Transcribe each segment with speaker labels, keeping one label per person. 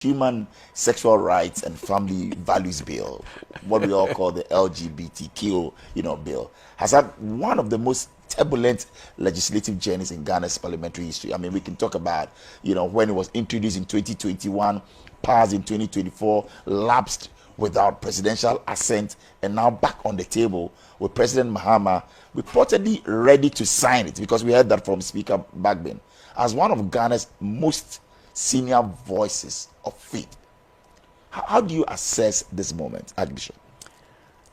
Speaker 1: Human Sexual Rights and Family Values Bill, what we all call the LGBTQ, bill, has had one of the most turbulent legislative journeys in Ghana's parliamentary history. I mean, we can talk about, when it was introduced in 2021, passed in 2024, lapsed without presidential assent, and now back on the table with President Mahama reportedly ready to sign it, because we heard that from Speaker Bagbin, as one of Ghana's most senior voices of faith. How do you assess this moment, Archbishop?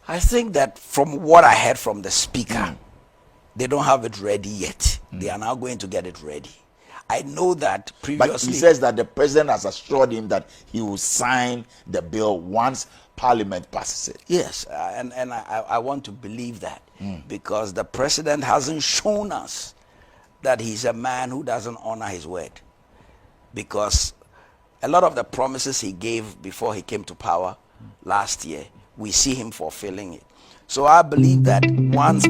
Speaker 2: I think that from what I heard from the speaker, they don't have it ready yet. They are now going to get it ready. I know that previously...
Speaker 1: But he says that the president has assured him that he will sign the bill once Parliament passes it.
Speaker 2: Yes, and I want to believe that, because the president hasn't shown us that he's a man who doesn't honor his word. Because a lot of the promises he gave before he came to power last year, we see him fulfilling it. So I believe that once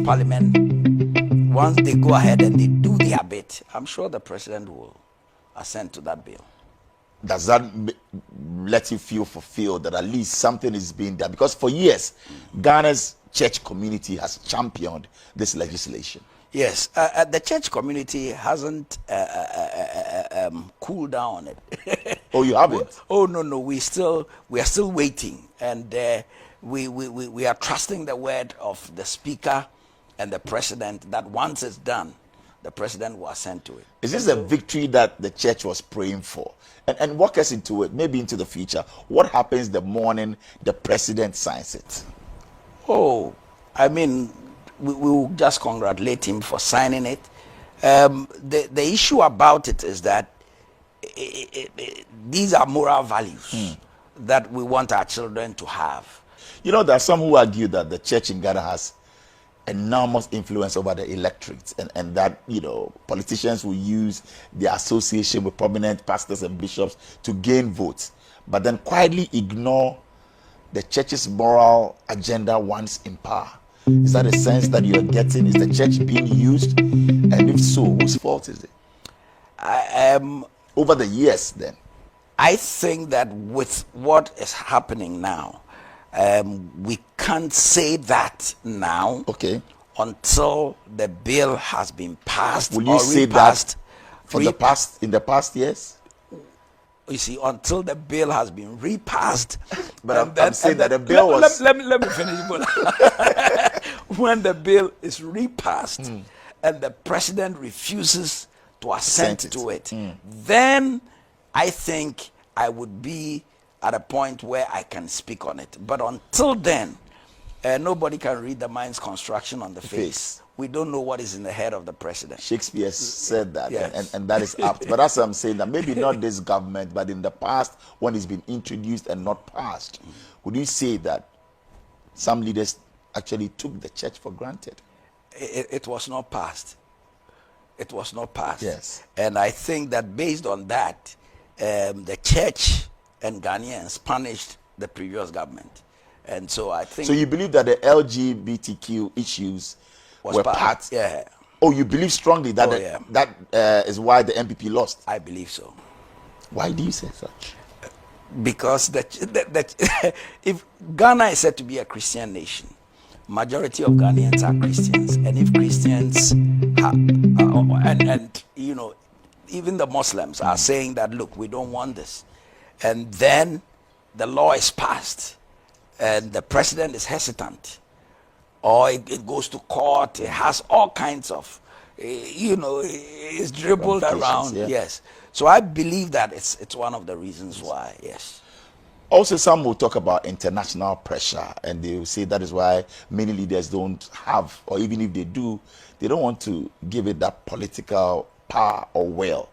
Speaker 2: they go ahead and they do their bit, I'm sure the president will assent to that bill.
Speaker 1: Does that let you feel fulfilled that at least something is being done? Because for years, Ghana's church community has championed this legislation.
Speaker 2: Yes, the church community hasn't cooled down on it.
Speaker 1: Oh, you haven't?
Speaker 2: Oh, no, we are still waiting, and we are trusting the word of the speaker and the president that once it's done, the president will assent to it.
Speaker 1: Is this a victory that the church was praying for? And walk us into it, maybe into the future. What happens the morning the president signs it?
Speaker 2: Oh, I mean, we will just congratulate him for signing it. The issue about it is that these are moral values that we want our children to have.
Speaker 1: There are some who argue that the church in Ghana has enormous influence over the electorate, and that politicians will use their association with prominent pastors and bishops to gain votes, but then quietly ignore the church's moral agenda once in power. Is that a sense that you're getting? Is the church being used? And if so, whose fault is it? Over the years, then?
Speaker 2: I think that with what is happening now, we can't say that now.
Speaker 1: Okay.
Speaker 2: Until the bill has been passed.
Speaker 1: Will you say that in the past years?
Speaker 2: You see, until the bill has been repassed.
Speaker 1: But I'm saying that the bill was...
Speaker 2: Let me finish. When the bill is repassed and the president refuses to assent to it, then I think I would be at a point where I can speak on it. But until then, nobody can read the mind's construction on the face. We don't know what is in the head of the president.
Speaker 1: Shakespeare said that,
Speaker 2: yes.
Speaker 1: and that is apt. But that's what I'm saying, that maybe not this government, but in the past, when it's been introduced and not passed, would you say that some leaders actually took the church for granted?
Speaker 2: It was not passed. It was not passed.
Speaker 1: Yes.
Speaker 2: And I think that based on that, the church and Ghanaians punished the previous government. And so I think...
Speaker 1: So you believe that the LGBTQ issues were part?
Speaker 2: Yeah.
Speaker 1: Oh, you believe strongly that that is why the MPP lost?
Speaker 2: I believe so.
Speaker 1: Why do you say such?
Speaker 2: Because if Ghana is said to be a Christian nation, majority of Ghanaians are Christians, and if Christians even the Muslims are saying that, look, we don't want this, and then the law is passed and the president is hesitant, or it goes to court, it has all kinds of it's dribbled around.
Speaker 1: Yeah.
Speaker 2: Yes, so I believe that it's one of the reasons why. Yes.
Speaker 1: Also, some will talk about international pressure, and they will say that is why many leaders don't have, or even if they do, they don't want to give it that political power or will.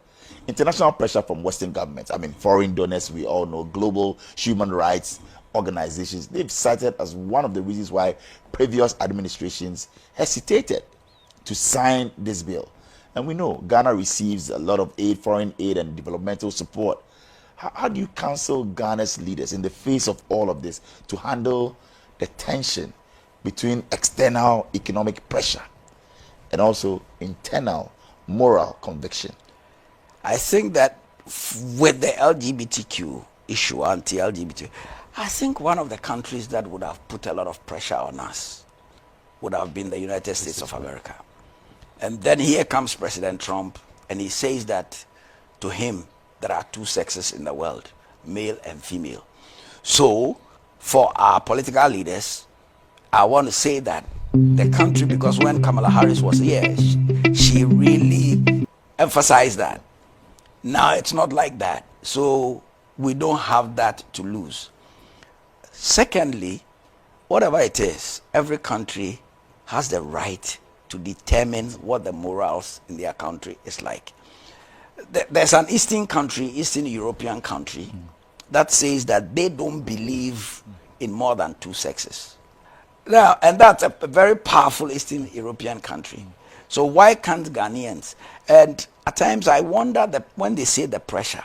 Speaker 1: International pressure from Western governments, I mean, foreign donors, we all know, global human rights organizations, they've cited as one of the reasons why previous administrations hesitated to sign this bill. And we know Ghana receives a lot of aid, foreign aid and developmental support. How do you counsel Ghana's leaders in the face of all of this to handle the tension between external economic pressure and also internal moral conviction?
Speaker 2: I think that with the LGBTQ, issue, anti-LGBT. I think one of the countries that would have put a lot of pressure on us would have been the United States of America. And then here comes President Trump, and he says that to him, there are two sexes in the world, male and female. So, for our political leaders, I want to say that the country, because when Kamala Harris was here, she really emphasized that. Now it's not like that. So we don't have that to lose. Secondly, whatever it is, every country has the right to determine what the morals in their country is like. There's an Eastern country, Eastern European country, that says that they don't believe in more than two sexes. Now, and that's a very powerful Eastern European country. So why can't Ghanaians? And at times I wonder that when they say the pressure,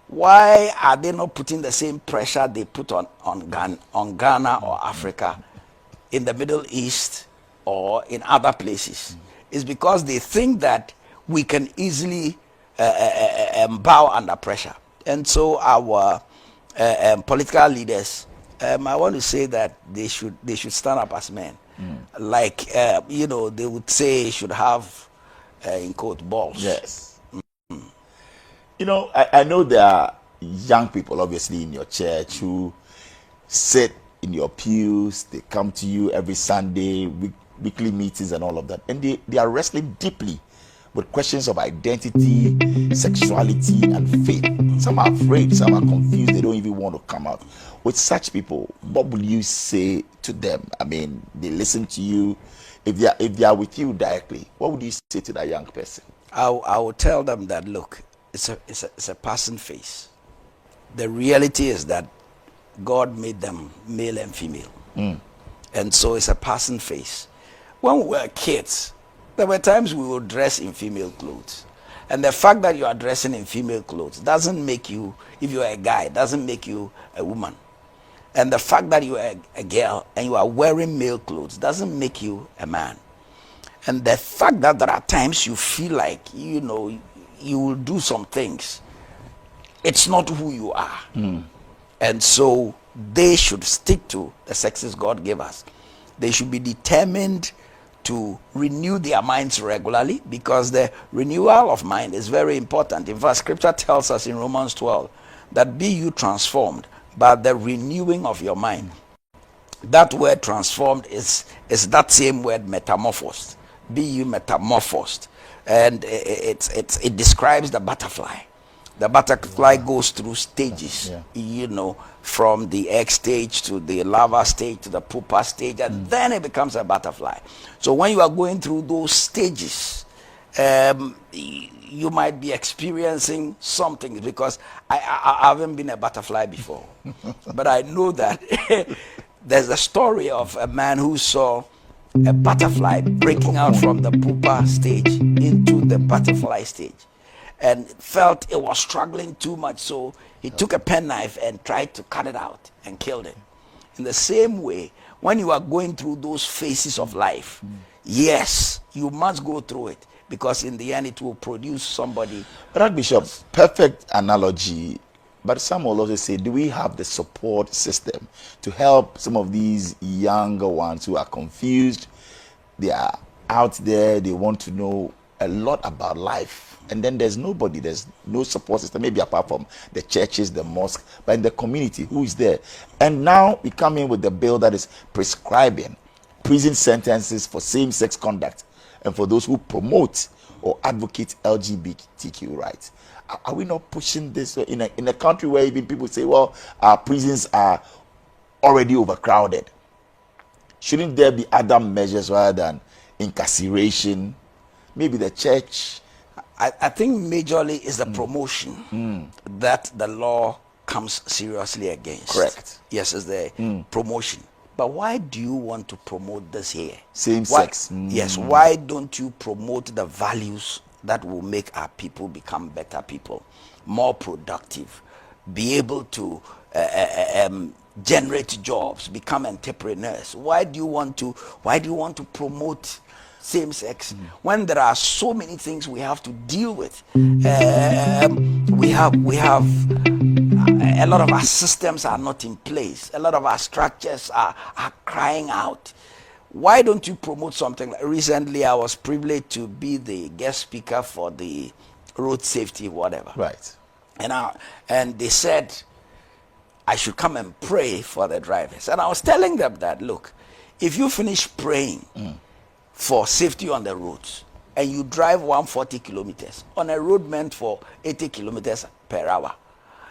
Speaker 2: why are they not putting the same pressure they put on Ghana or Africa in the Middle East or in other places? It's because they think that we can easily bow under pressure. And so our political leaders, I want to say that they should stand up as men. Like, they would say should have, in quote, balls.
Speaker 1: Yes. I know there are young people, obviously, in your church who sit in your pews. They come to you every Sunday, weekly meetings and all of that. And they are wrestling deeply with questions of identity, sexuality, and faith. Some are afraid, some are confused, they don't even want to come out. With such people, what will you say to them? I mean, they listen to you. If they are with you directly, what would you say to that young person?
Speaker 2: I will tell them that, look, it's a passing phase. The reality is that God made them male and female. And so it's a passing phase. When we were kids, there were times we would dress in female clothes. And the fact that you are dressing in female clothes doesn't make you, if you are a guy, doesn't make you a woman. And the fact that you are a girl and you are wearing male clothes doesn't make you a man. And the fact that there are times you feel like, you will do some things, it's not who you are. And so they should stick to the sexes God gave us. They should be determined to renew their minds regularly, because the renewal of mind is very important. In fact, scripture tells us in Romans 12 that be you transformed by the renewing of your mind. That word transformed is that same word metamorphosed. Be you metamorphosed. And it describes the butterfly. The butterfly goes through stages, from the egg stage to the larva stage to the pupa stage, and then it becomes a butterfly. So when you are going through those stages, you might be experiencing something, because I haven't been a butterfly before. But I know that there's a story of a man who saw a butterfly breaking out from the pupa stage into the butterfly stage, and felt it was struggling too much, so he took a penknife and tried to cut it out and killed it. In the same way, when you are going through those phases of life, yes, you must go through it, because in the end it will produce somebody.
Speaker 1: But Bishop, perfect analogy. But some will also say, do we have the support system to help some of these younger ones who are confused? They are out there, they want to know a lot about life, and then there's nobody, there's no support system, maybe apart from the churches, the mosque, but in the community, who is there? And now we come in with the bill that is prescribing prison sentences for same-sex conduct and for those who promote or advocate LGBTQ rights. Are we not pushing this in a country where even people say, well, our prisons are already overcrowded? Shouldn't there be other measures rather than incarceration? Maybe the church.
Speaker 2: I think majorly is the promotion that the law comes seriously against.
Speaker 1: Correct.
Speaker 2: Yes, it's the promotion. But why do you want to promote this here?
Speaker 1: Same sex.
Speaker 2: Yes, why don't you promote the values that will make our people become better people, more productive, be able to generate jobs, become entrepreneurs? Why do you want to promote same sex when there are so many things we have to deal with? We have a lot of our systems are not in place. A lot of our structures are crying out. Why don't you promote something? Recently, I was privileged to be the guest speaker for the road safety, whatever.
Speaker 1: Right.
Speaker 2: And they said I should come and pray for the drivers. And I was telling them that, look, if you finish praying for safety on the roads and you drive 140 kilometers on a road meant for 80 kilometers per hour,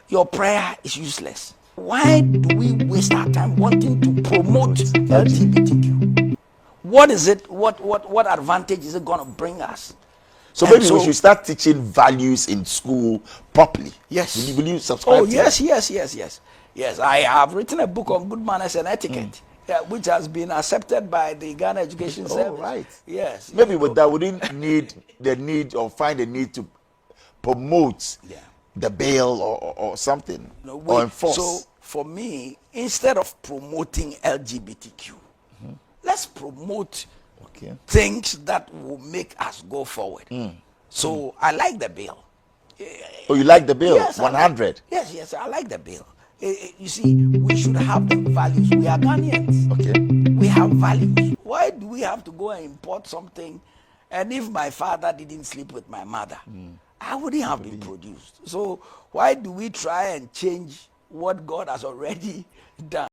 Speaker 2: your prayer is useless. Why do we waste our time wanting to promote LGBTQ? What is it? What advantage is it going to bring us?
Speaker 1: So maybe we should start teaching values in school properly.
Speaker 2: Yes.
Speaker 1: Will you subscribe to
Speaker 2: yes,
Speaker 1: that?
Speaker 2: yes. I have written a book on good manners and etiquette, which has been accepted by the Ghana Education Service.
Speaker 1: Right.
Speaker 2: Yes.
Speaker 1: Maybe with that, we didn't find the need to promote the bill or something, or enforce.
Speaker 2: So for me, instead of promoting LGBTQ, let's promote things that will make us go forward. So I like the bill.
Speaker 1: Oh, you like the bill?
Speaker 2: Yes,
Speaker 1: 100.
Speaker 2: Yes, I like the bill. You see, we should have the values. We are Ghanaians.
Speaker 1: Okay.
Speaker 2: We have values. Why do we have to go and import something? And if my father didn't sleep with my mother, I wouldn't have been produced. So why do we try and change what God has already done?